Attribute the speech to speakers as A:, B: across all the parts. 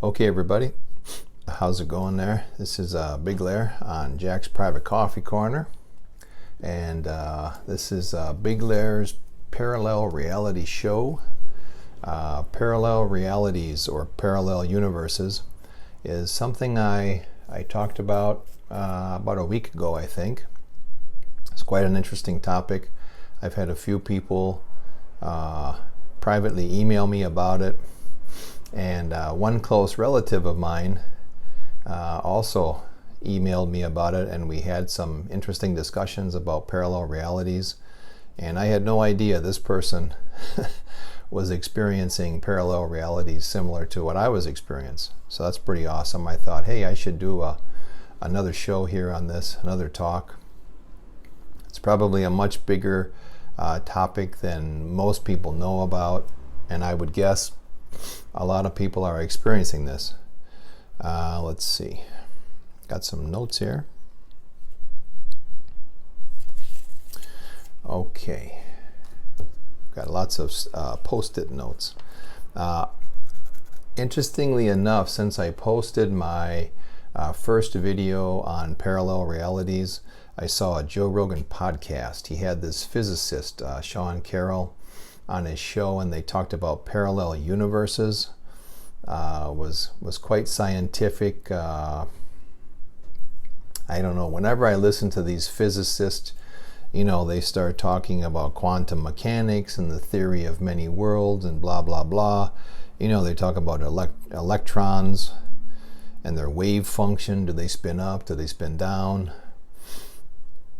A: Okay, everybody, how's it going there? This is Big Lair on Jack's Private Coffee Corner, and this is Big Lair's Parallel Reality Show. Parallel realities or parallel universes is something I talked about a week ago, I think. It's quite an interesting topic. I've had a few people privately email me about it. And one close relative of mine also emailed me about it, and we had some interesting discussions about parallel realities. And I had no idea this person was experiencing parallel realities similar to what I was experiencing. So that's pretty awesome. I thought, hey, I should do another show here on this, another talk. It's probably a much bigger topic than most people know about, and I would guess a lot of people are experiencing this. Let's see. Got some notes here. Okay. Got lots of post-it notes. Interestingly enough, since I posted my first video on parallel realities, I saw a Joe Rogan podcast. He had this physicist, Sean Carroll, on his show, and they talked about parallel universes. Was quite scientific. I don't know, whenever I listen to these physicists, they start talking about quantum mechanics and the theory of many worlds and blah blah blah. They talk about electrons and their wave function. Do they spin up? Do they spin down?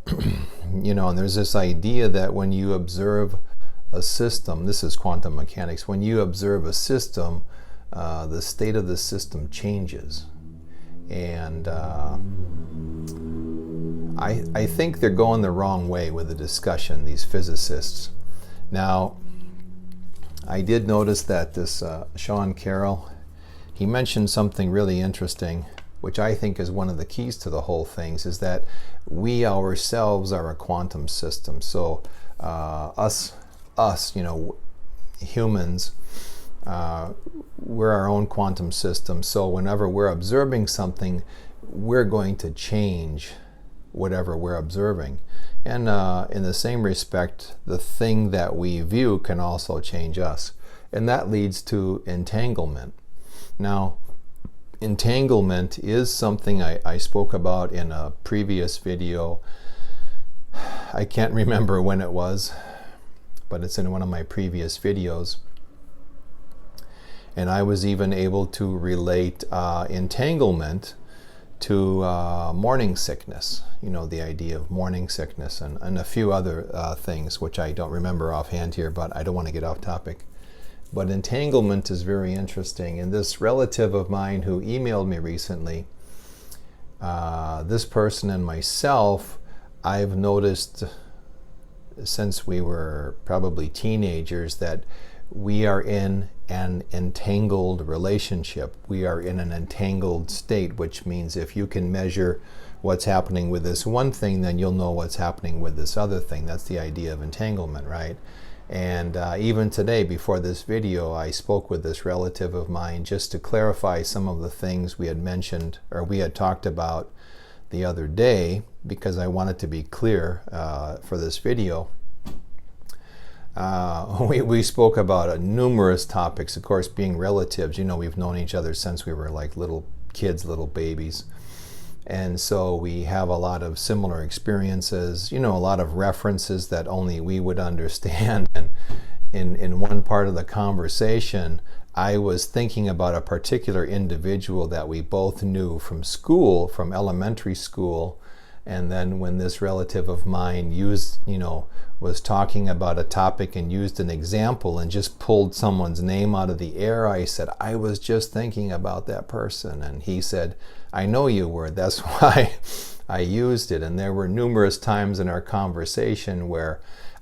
A: And there's this idea that when you observe a system, this is quantum mechanics, when you observe a system, the state of the system changes. And I think they're going the wrong way with the discussion, these physicists. Now, I did notice that this Sean Carroll, he mentioned something really interesting, which I think is one of the keys to the whole thing, is that we ourselves are a quantum system. So us, humans, we're our own quantum system. So whenever we're observing something, we're going to change whatever we're observing. And in the same respect, the thing that we view can also change us. And that leads to entanglement. Now, entanglement is something I spoke about in a previous video. I can't remember when it was, but it's in one of my previous videos. And I was even able to relate entanglement to morning sickness, the idea of morning sickness and a few other things, which I don't remember offhand here, but I don't want to get off topic. But entanglement is very interesting. And this relative of mine who emailed me recently, this person and myself, I've noticed since we were probably teenagers that we are in an entangled relationship. We are in an entangled state, which means if you can measure what's happening with this one thing, then you'll know what's happening with this other thing. That's the idea of entanglement, right? And even today, before this video, I spoke with this relative of mine just to clarify some of the things we had mentioned or we had talked about the other day, because I wanted to be clear for this video. We spoke about numerous topics, of course, being relatives. We've known each other since we were like little kids, little babies. And so we have a lot of similar experiences, a lot of references that only we would understand. And in one part of the conversation, I was thinking about a particular individual that we both knew from school, from elementary school. And then when this relative of mine was talking about a topic and used an example and just pulled someone's name out of the air, I said, I was just thinking about that person. And he said, I know you were. That's why I used it. And there were numerous times in our conversation where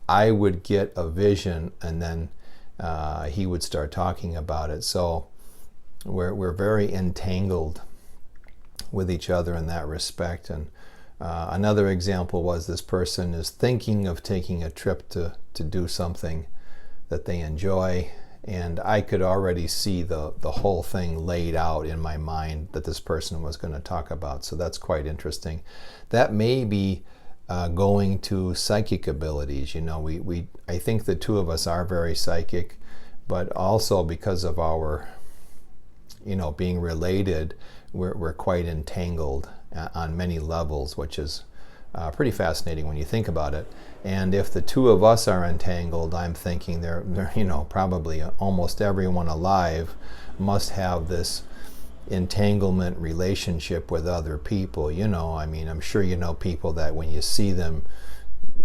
A: I would get a vision and then he would start talking about it. So we're very entangled with each other in that respect. And another example was this person is thinking of taking a trip to do something that they enjoy, And I could already see the whole thing laid out in my mind that this person was going to talk about. So that's quite interesting. That may be going to psychic abilities. You know, I think the two of us are very psychic, but also because of our, you know, being related, we're quite entangled on many levels, which is pretty fascinating when you think about it. And if the two of us are entangled, I'm thinking they're you know, probably almost everyone alive must have this entanglement relationship with other people. You know, I mean, I'm sure you know people that when you see them,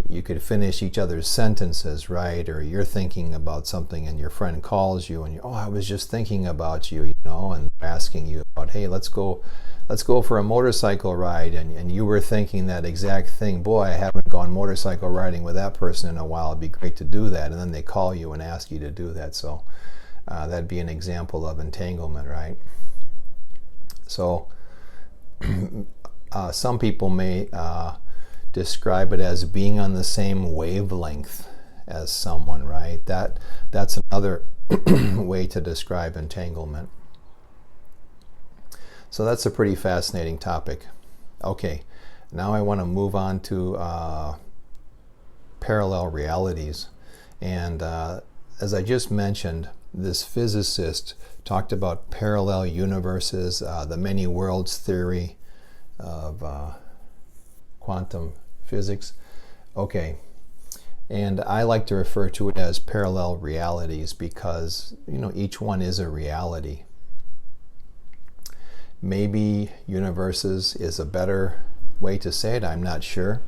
A: you could finish each other's sentences, right? Or you're thinking about something and your friend calls you and I was just thinking about you, you know, and asking you about, hey, let's go for a motorcycle ride, and you were thinking that exact thing. Boy, I haven't gone motorcycle riding with that person in a while. It'd be great to do that. And then they call you and ask you to do that. So that'd be an example of entanglement, right? So some people may describe it as being on the same wavelength as someone, right? That's another way to describe entanglement. So that's a pretty fascinating topic. Okay, now I want to move on to parallel realities. And as I just mentioned, this physicist talked about parallel universes, the many worlds theory of quantum physics. Okay, and I like to refer to it as parallel realities because, you know, each one is a reality. Maybe universes is a better way to say it, I'm not sure,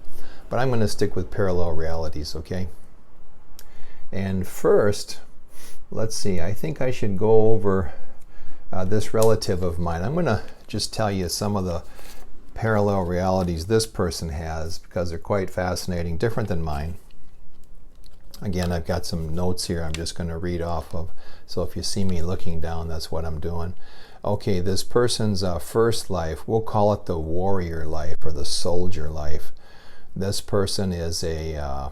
A: but I'm going to stick with parallel realities, okay? And first, let's see, I think I should go over this relative of mine. I'm going to just tell you some of the parallel realities this person has because they're quite fascinating, different than mine. Again, I've got some notes here I'm just going to read off of, so if you see me looking down, that's what I'm doing. Okay, this person's first life, we'll call it the warrior life or the soldier life. This person is they're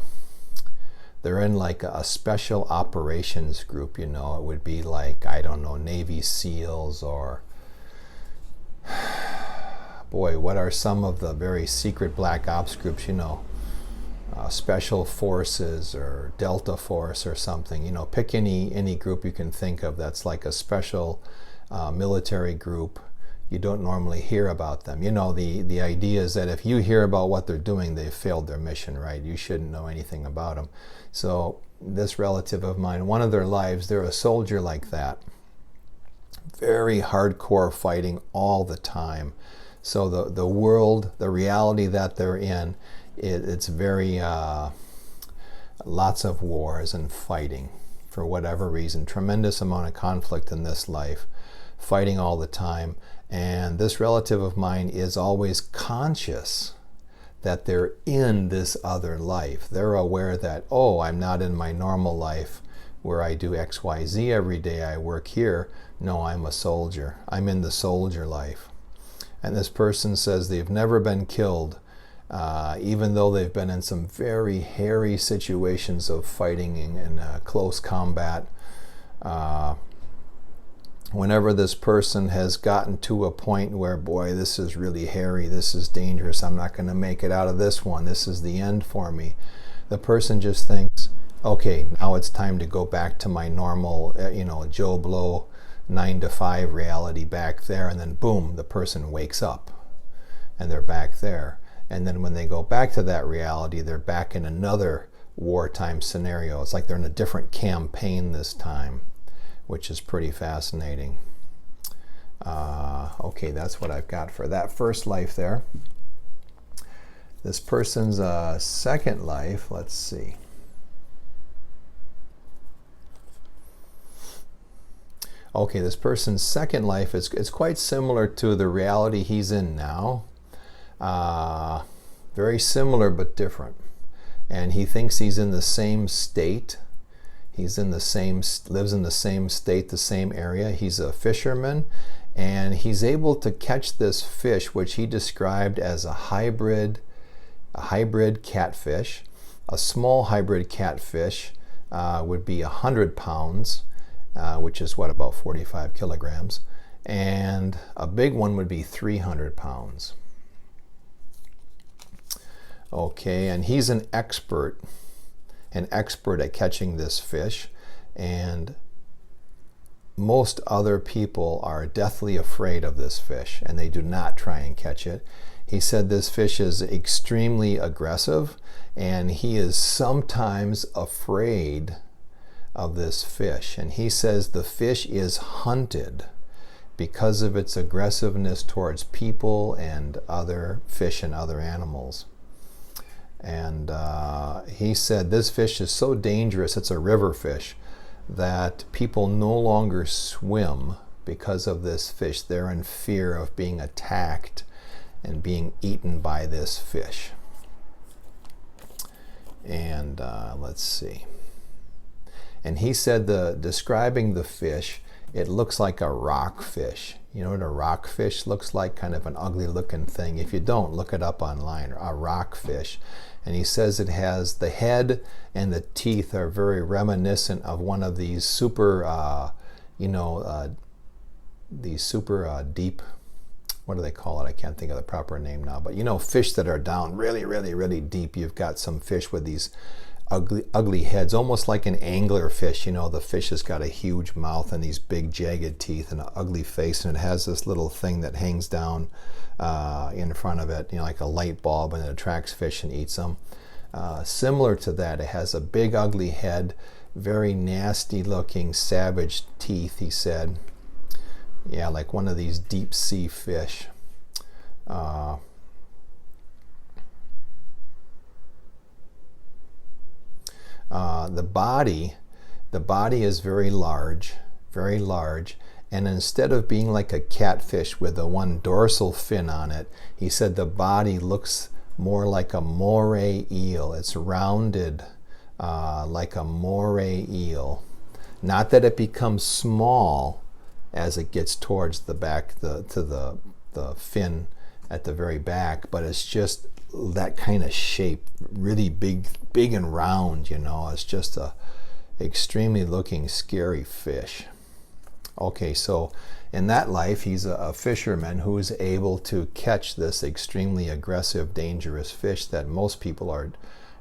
A: in like a special operations group, you know. It would be like, I don't know, Navy SEALs or, boy, what are some of the very secret black ops groups, you know, Special Forces or Delta Force or something, you know, pick any group you can think of that's like a special military group. You don't normally hear about them. You know, the idea is that if you hear about what they're doing, they've failed their mission, right? You shouldn't know anything about them. So this relative of mine, one of their lives, they're a soldier like that. Very hardcore fighting all the time. So the world, the reality that they're in, it's very lots of wars and fighting for whatever reason. Tremendous amount of conflict in this life. Fighting all the time, and this relative of mine is always conscious that they're in this other life. They're aware that, oh, I'm not in my normal life where I do XYZ every day, I work here. No, I'm a soldier. I'm in the soldier life. And this person says they've never been killed, even though they've been in some very hairy situations of fighting in close combat. Whenever this person has gotten to a point where, boy, this is really hairy, this is dangerous, I'm not going to make it out of this one, this is the end for me, the person just thinks, okay, now it's time to go back to my normal, you know, Joe Blow 9 to 5 reality back there, and then boom, the person wakes up and they're back there. And then when they go back to that reality, they're back in another wartime scenario. It's like they're in a different campaign this time, which is pretty fascinating. Okay, that's what I've got for that first life there. This person's second life, let's see. Okay, this person's second life is quite similar to the reality he's in now. Very similar but different. And he thinks he's in the same state. He's in the same, lives in the same state, the same area. He's a fisherman, and he's able to catch this fish, which he described as a hybrid catfish. A small hybrid catfish would be 100 pounds, which is what, about 45 kilograms. And a big one would be 300 pounds. Okay, and he's an expert at catching this fish, and most other people are deathly afraid of this fish, and they do not try and catch it. He said this fish is extremely aggressive, and he is sometimes afraid of this fish. And he says the fish is hunted because of its aggressiveness towards people and other fish and other animals. And he said this fish is so dangerous, it's a river fish, that people no longer swim because of this fish. They're in fear of being attacked and being eaten by this fish. And let's see. And he said, describing the fish, it looks like a rockfish. You know what a rockfish looks like? Kind of an ugly looking thing. If you don't, look it up online, a rockfish. And he says it has the head and the teeth are very reminiscent of one of these super, deep, what do they call it? I can't think of the proper name now. But you know, fish that are down really, really, really deep. You've got some fish with these ugly heads, almost like an angler fish. You know, the fish has got a huge mouth and these big jagged teeth and an ugly face, and it has this little thing that hangs down in front of it, you know, like a light bulb, and it attracts fish and eats them. Similar to that, it has a big ugly head, very nasty looking savage teeth, he said. Yeah, like one of these deep sea fish. The body is very large, and instead of being like a catfish with the one dorsal fin on it, he said the body looks more like a moray eel. It's rounded like a moray eel. Not that it becomes small as it gets towards the back, to the fin at the very back, but it's just that kind of shape, really big and round, you know. It's just a extremely looking scary fish. Okay, so in that life, he's a fisherman who is able to catch this extremely aggressive, dangerous fish that most people are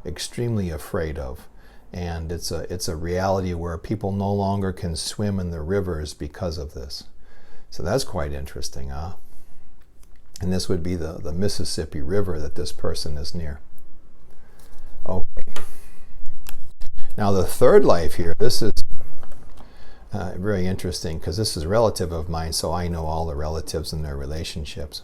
A: extremely afraid of. And it's a reality where people no longer can swim in the rivers because of this. So that's quite interesting, huh? And this would be the Mississippi River that this person is near. Okay. Now the third life here, this is very interesting because this is a relative of mine, so I know all the relatives and their relationships.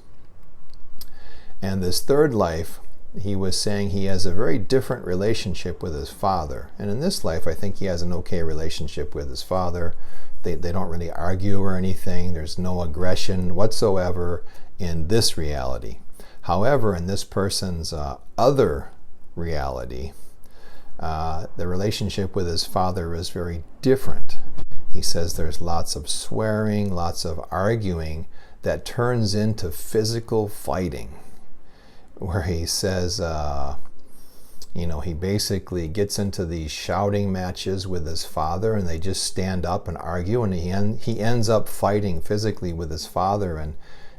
A: And this third life, he was saying he has a very different relationship with his father. And in this life, I think he has an okay relationship with his father. They don't really argue or anything. There's no aggression whatsoever in this reality. However, in this person's other reality, the relationship with his father is very different. He says there's lots of swearing, lots of arguing that turns into physical fighting, where he says, he basically gets into these shouting matches with his father, and they just stand up and argue, and he ends up fighting physically with his father,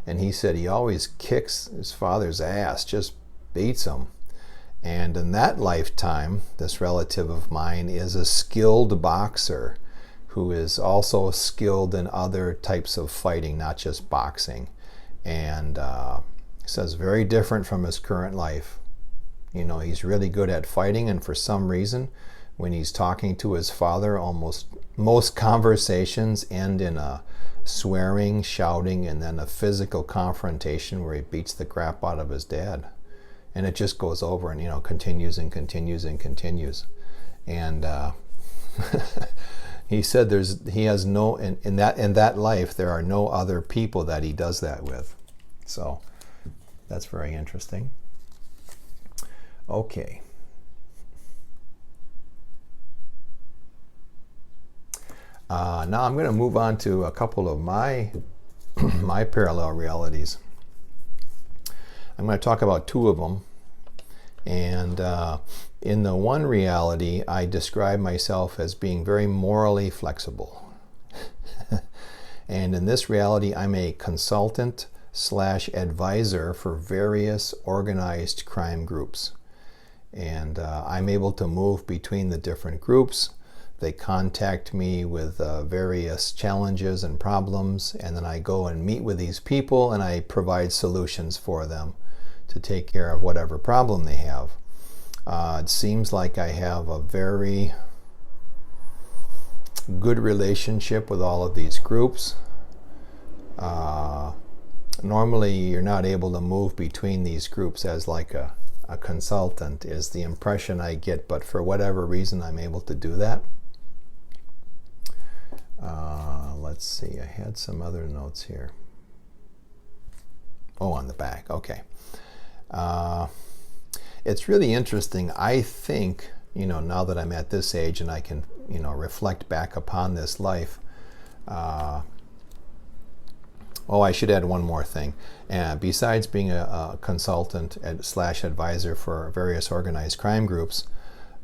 A: and he said he always kicks his father's ass, just beats him. And in that lifetime, this relative of mine is a skilled boxer who is also skilled in other types of fighting, not just boxing. And he says very different from his current life. You know, he's really good at fighting, and for some reason, when he's talking to his father, most conversations end in a swearing, shouting, and then a physical confrontation where he beats the crap out of his dad. And it just goes over and, continues and continues and continues. And he said he has no, in that life, there are no other people that he does that with. So that's very interesting. Okay. Now I'm going to move on to a couple of my parallel realities. I'm going to talk about two of them. And in the one reality, I describe myself as being very morally flexible. And in this reality, I'm a consultant slash advisor for various organized crime groups. And I'm able to move between the different groups. They contact me with various challenges and problems, and then I go and meet with these people and I provide solutions for them to take care of whatever problem they have. It seems like I have a very good relationship with all of these groups. Normally you're not able to move between these groups as like a consultant, is the impression I get, but for whatever reason I'm able to do that. Let's see, I had some other notes here. Oh, on the back, okay. It's really interesting. I think, now that I'm at this age and I can, reflect back upon this life. I should add one more thing. Besides being a consultant slash advisor for various organized crime groups,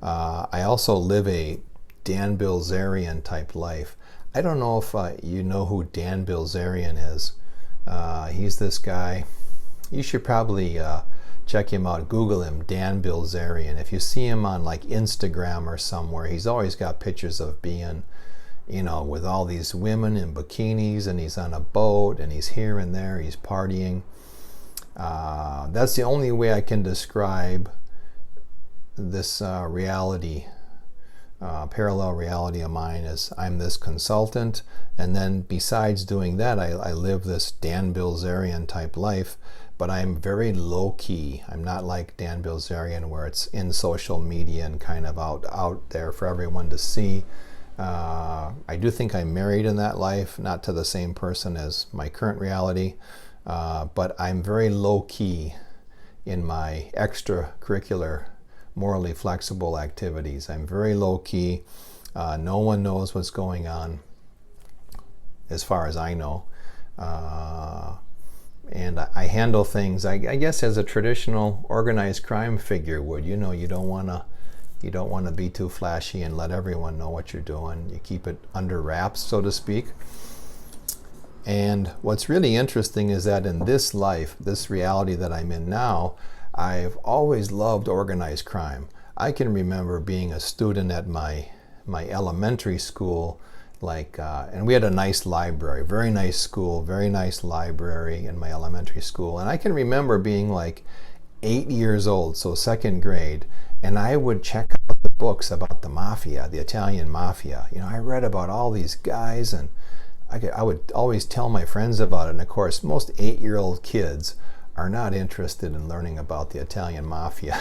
A: I also live a Dan Bilzerian type life. I don't know if you know who Dan Bilzerian is. He's this guy. You should probably check him out. Google him, Dan Bilzerian. If you see him on like Instagram or somewhere, he's always got pictures of being, with all these women in bikinis, and he's on a boat, and he's here and there, he's partying. That's the only way I can describe this reality. Parallel reality of mine is I'm this consultant, and then besides doing that, I live this Dan Bilzerian type life, but I'm very low-key. I'm not like Dan Bilzerian where it's in social media and kind of out there for everyone to see. I do think I'm married in that life, not to the same person as my current reality, but I'm very low-key in my extracurricular morally flexible activities. I'm very low-key. No one knows what's going on as far as I know. And I handle things, I guess, as a traditional organized crime figure would. You don't want to be too flashy and let everyone know what you're doing. You keep it under wraps, so to speak. And what's really interesting is that in this life, this reality that I'm in now, I've always loved organized crime. I can remember being a student at my elementary school, and we had a nice library, very nice school, very nice library in my elementary school. And I can remember being like 8 years old, so second grade, and I would check out the books about the mafia, the Italian mafia. I read about all these guys, and I would always tell my friends about it. And of course, most 8-year-old kids are not interested in learning about the Italian mafia.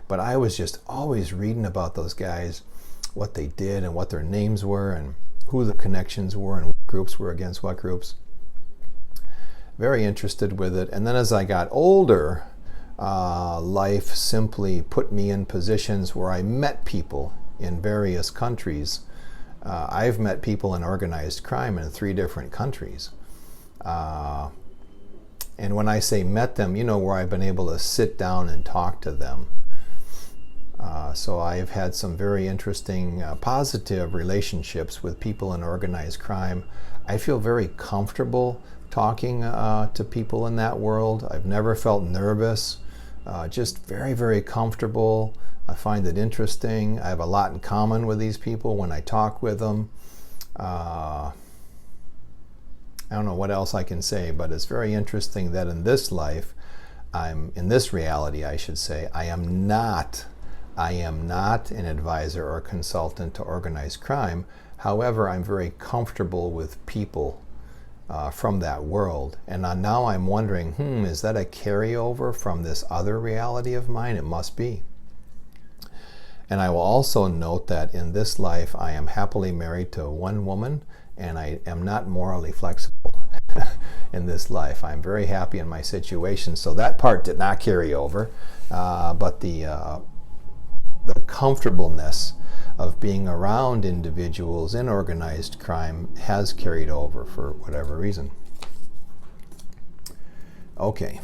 A: But I was just always reading about those guys, what they did and what their names were and who the connections were and what groups were against what groups. Very interested with it. And then as I got older, life simply put me in positions where I met people in various countries. I've met people in organized crime in 3 different countries. And when I say met them, where I've been able to sit down and talk to them. So I've had some very interesting, positive relationships with people in organized crime. I feel very comfortable talking to people in that world. I've never felt nervous, just very, very comfortable. I find it interesting. I have a lot in common with these people when I talk with them. I don't know what else I can say, but it's very interesting that in this life, in this reality, I should say, I am not an advisor or consultant to organized crime. However, I'm very comfortable with people from that world. And now I'm wondering, is that a carryover from this other reality of mine? It must be. And I will also note that in this life, I am happily married to one woman, and I am not morally flexible in this life. I'm very happy in my situation, so that part did not carry over. But the comfortableness of being around individuals in organized crime has carried over for whatever reason. Okay.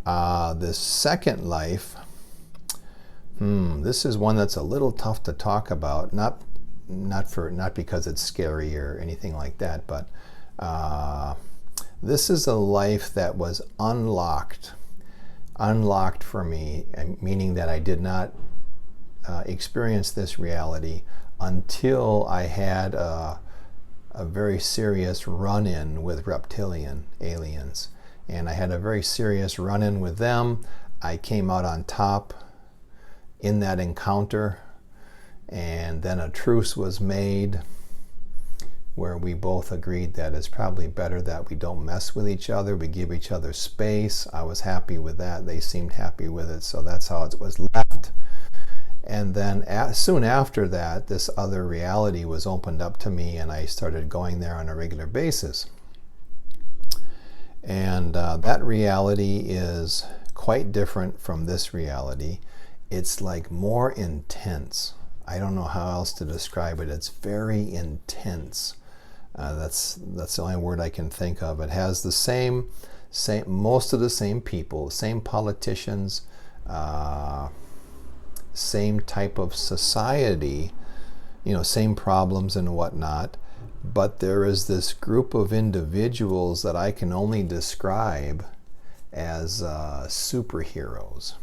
A: The second life, this is one that's a little tough to talk about. Not not because it's scary or anything like that, but this is a life that was unlocked for me, meaning that I did not experience this reality until I had a very serious run-in with reptilian aliens. And I had a very serious run-in with them. I came out on top in that encounter, and then a truce was made where we both agreed that it's probably better that we don't mess with each other. We give each other space. I was happy with that. They seemed happy with it, so that's how it was left. And then soon after that, this other reality was opened up to me, and I started going there on a regular basis. And that reality is quite different from this reality. It's like more intense. I don't know how else to describe it. It's very intense. That's the only word I can think of. It has the same most of the same people, same politicians, same type of society, same problems and whatnot. But there is this group of individuals that I can only describe as superheroes.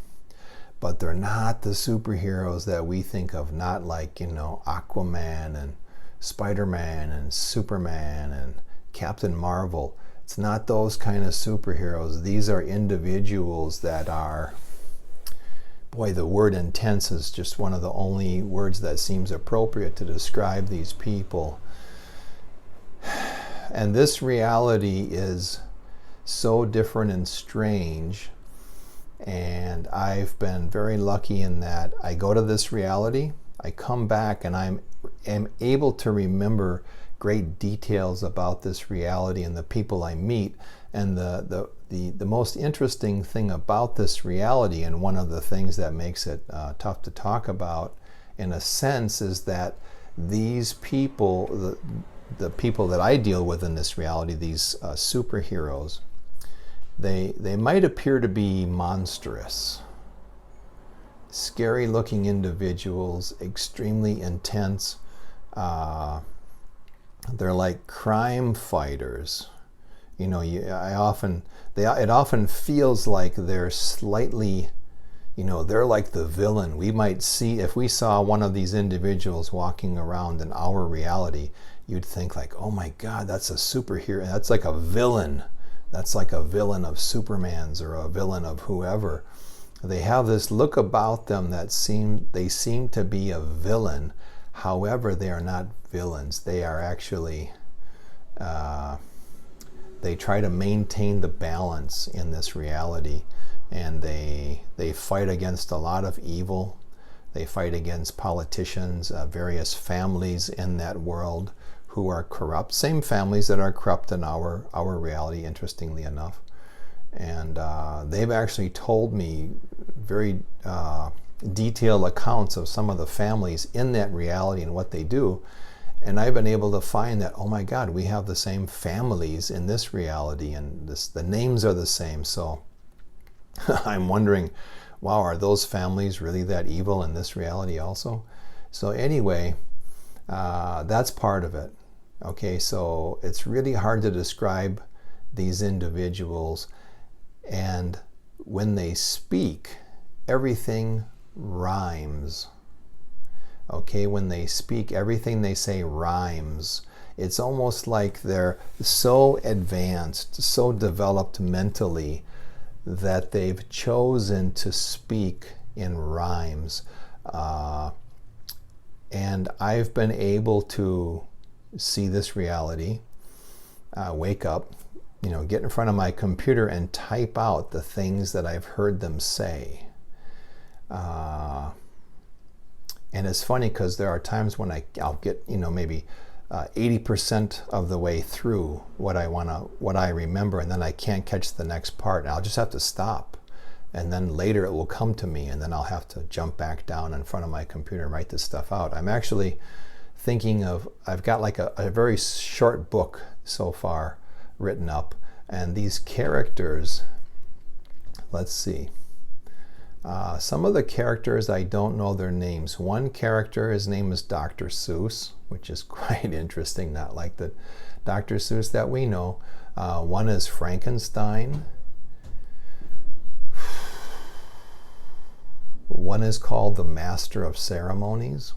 A: But they're not the superheroes that we think of, not like, Aquaman and Spider-Man and Superman and Captain Marvel. It's not those kind of superheroes. These are individuals that are, boy, the word intense is just one of the only words that seems appropriate to describe these people. And this reality is so different and strange. And I've been very lucky in that I go to this reality, I come back, and I'm able to remember great details about this reality and the people I meet. And the most interesting thing about this reality, and one of the things that makes it tough to talk about in a sense, is that these people, the people that I deal with in this reality, these superheroes, they might appear to be monstrous, scary looking individuals, extremely intense. They're like crime fighters. It often feels like they're slightly, they're like the villain. We might see, if we saw one of these individuals walking around in our reality, you'd think like, oh my God, that's a superhero. That's like a villain. That's like a villain of Superman's or a villain of whoever. They have this look about them that they seem to be a villain. However, they are not villains. They are actually, they try to maintain the balance in this reality, and they fight against a lot of evil. They fight against politicians, various families in that world who are corrupt. Same families that are corrupt in our reality, interestingly enough. And they've actually told me very detailed accounts of some of the families in that reality and what they do. And I've been able to find that, oh my God, we have the same families in this reality, and the names are the same. So I'm wondering, wow, are those families really that evil in this reality also? So anyway, that's part of it. Okay, so it's really hard to describe these individuals, and when they speak, everything rhymes. Okay, when they speak, everything they say rhymes. It's almost like they're so advanced, so developed mentally, that they've chosen to speak in rhymes. And I've been able to see this reality, wake up, get in front of my computer and type out the things that I've heard them say. And it's funny because there are times when I'll get, maybe 80% of the way through what I remember, and then I can't catch the next part, and I'll just have to stop. And then later it will come to me, and then I'll have to jump back down in front of my computer and write this stuff out. I'm actually thinking I've got like a very short book so far written up, and these characters, let's see, Some of the characters, I don't know their names. One character, his name is Dr. Seuss, which is quite interesting, not like the Dr. Seuss that we know. One is Frankenstein. One is called the Master of Ceremonies.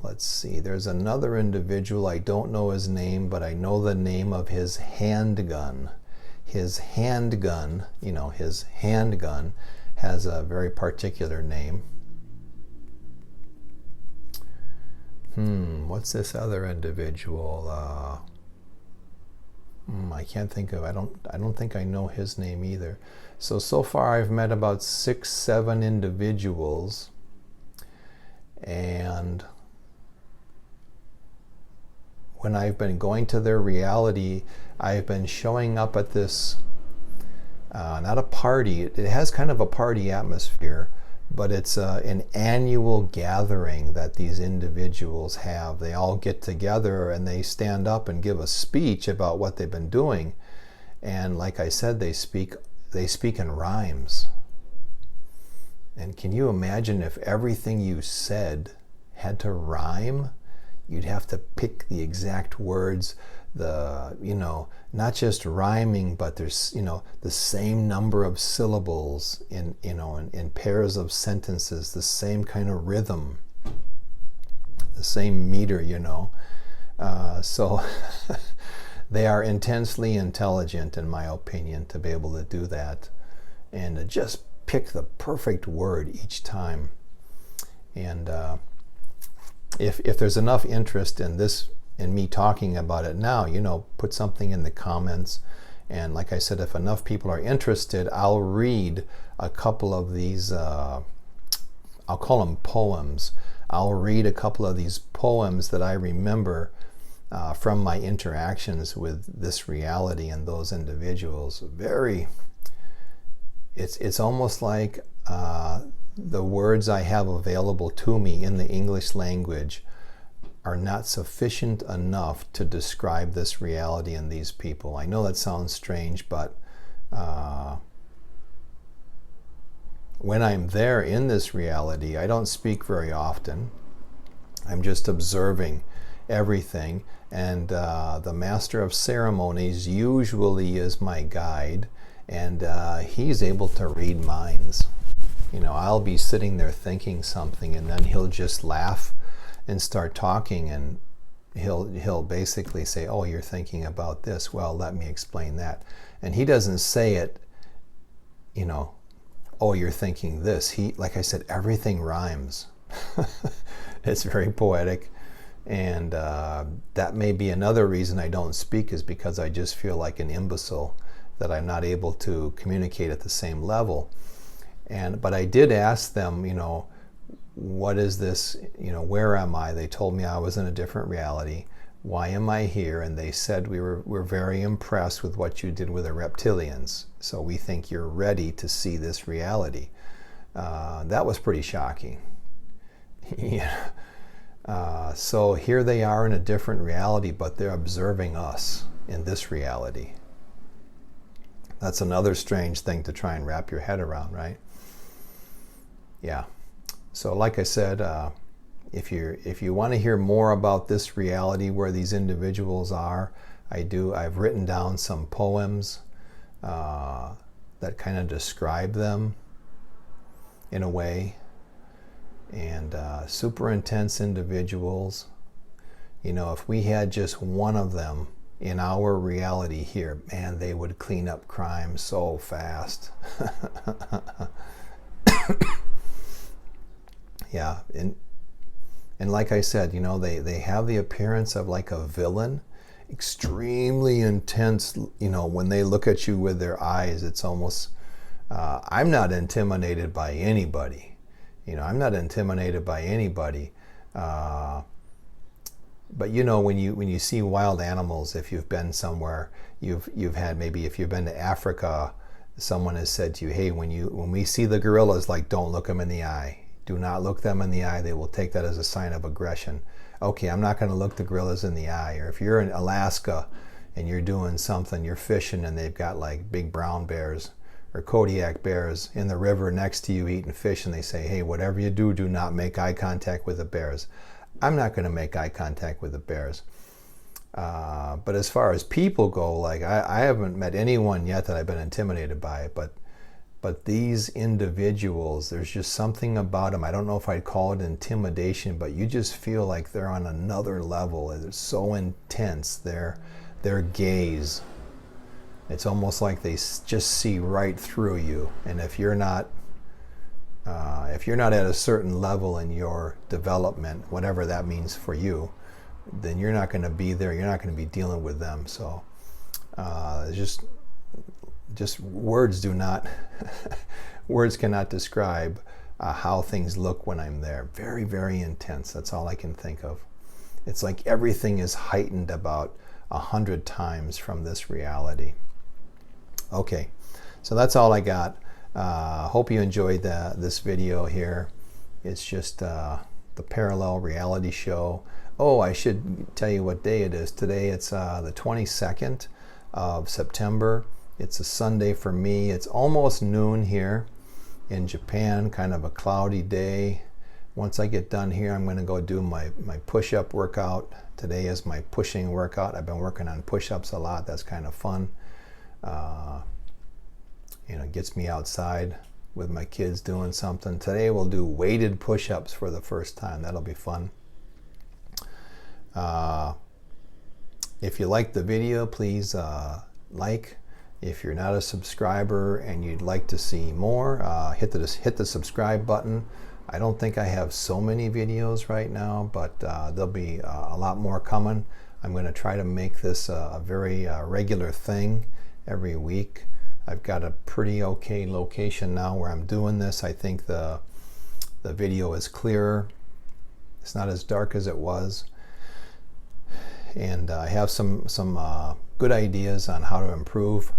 A: Let's see, there's another individual, I don't know his name, but I know the name of his handgun. His handgun, his handgun has a very particular name. What's this other individual? I can't think of, I don't think I know his name either. So far I've met about 6-7 individuals, and when I've been going to their reality, I've been showing up at this, not a party, it has kind of a party atmosphere, but it's an annual gathering that these individuals have. They all get together and they stand up and give a speech about what they've been doing. And like I said, they speak in rhymes. And can you imagine if everything you said had to rhyme? You'd have to pick the exact words, not just rhyming, but there's, the same number of syllables in pairs of sentences, the same kind of rhythm, the same meter, So they are intensely intelligent, in my opinion, to be able to do that and to just pick the perfect word each time. And if there's enough interest in this, in me talking about it now, put something in the comments. And like I said, if enough people are interested, I'll read a couple of these, I'll call them poems. I'll read a couple of these poems that I remember from my interactions with this reality and those individuals. It's almost like the words I have available to me in the English language are not sufficient enough to describe this reality and these people. I know that sounds strange, but when I'm there in this reality, I don't speak very often. I'm just observing everything, and the Master of Ceremonies usually is my guide, and he's able to read minds. I'll be sitting there thinking something, and then he'll just laugh and start talking, and he'll basically say, "Oh, you're thinking about this. Well, let me explain that." And he doesn't say it, "Oh, you're thinking this." Like I said, everything rhymes. It's very poetic, and that may be another reason I don't speak, is because I just feel like an imbecile, that I'm not able to communicate at the same level. But I did ask them, what is this, where am I? They told me I was in a different reality. Why am I here? And they said, we're very impressed with what you did with the reptilians, so we think you're ready to see this reality. That was pretty shocking. So here they are in a different reality, but they're observing us in this reality. That's another strange thing to try and wrap your head around, right? Yeah. So like I said, if you want to hear more about this reality where these individuals are, I've written down some poems that kind of describe them in a way. And super intense individuals, if we had just one of them in our reality here, man, they would clean up crime so fast. Yeah, and like I said, they have the appearance of like a villain, extremely intense. When they look at you with their eyes, it's almost, I'm not intimidated by anybody. I'm not intimidated by anybody. But when you see wild animals, if you've been somewhere, you've had, maybe if you've been to Africa, someone has said to you, "Hey, when we see the gorillas, like, don't look them in the eye. Do not look them in the eye. They will take that as a sign of aggression." Okay, I'm not going to look the gorillas in the eye. Or if you're in Alaska and you're doing something, you're fishing, and they've got like big brown bears or Kodiak bears in the river next to you eating fish, and they say, hey, whatever you do, do not make eye contact with the bears. I'm not going to make eye contact with the bears. But as far as people go, like I haven't met anyone yet that I've been intimidated by, but these individuals, there's just something about them. I don't know if I'd call it intimidation, but you just feel like they're on another level. It's so intense, their gaze. It's almost like they just see right through you. And if you're not at a certain level in your development, whatever that means for you, then you're not going to be there. You're not going to be dealing with them. So just words do not, words cannot describe how things look when I'm there. Very, very intense. That's all I can think of. It's like everything is heightened about 100 times from this reality. Okay, so that's all I got. Hope you enjoyed this video here. It's just the parallel reality show. Oh, I should tell you what day it is. Today it's the 22nd of September. It's a Sunday for me. It's almost noon here in Japan, kind of a cloudy day. Once I get done here, I'm going to go do my push-up workout. Today is my pushing workout. I've been working on push-ups a lot. That's kind of fun. It gets me outside with my kids doing something. Today we'll do weighted push-ups for the first time. That'll be fun. If you liked the video, please like. If you're not a subscriber and you'd like to see more, hit the subscribe button. I don't think I have so many videos right now, but there'll be a lot more coming. I'm going to try to make this a very regular thing every week. I've got a pretty okay location now where I'm doing this. I think the video is clearer. It's not as dark as it was. And I have some good ideas on how to improve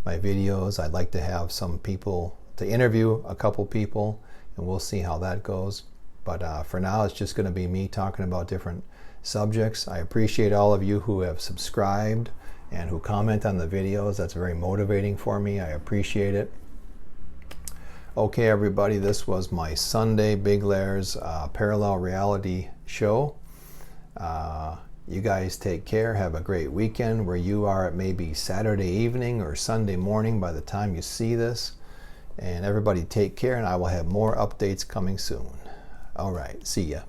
A: my videos. I'd like to have some people to interview, a couple people, and we'll see how that goes. But for now, it's just going to be me talking about different subjects. I appreciate all of you who have subscribed and who comment on the videos. That's very motivating for me. I appreciate it. Okay, everybody, this was my Sunday Big Lair's parallel reality show. You guys take care. Have a great weekend where you are. It may be Saturday evening or Sunday morning by the time you see this. And everybody take care, and I will have more updates coming soon. All right, see ya.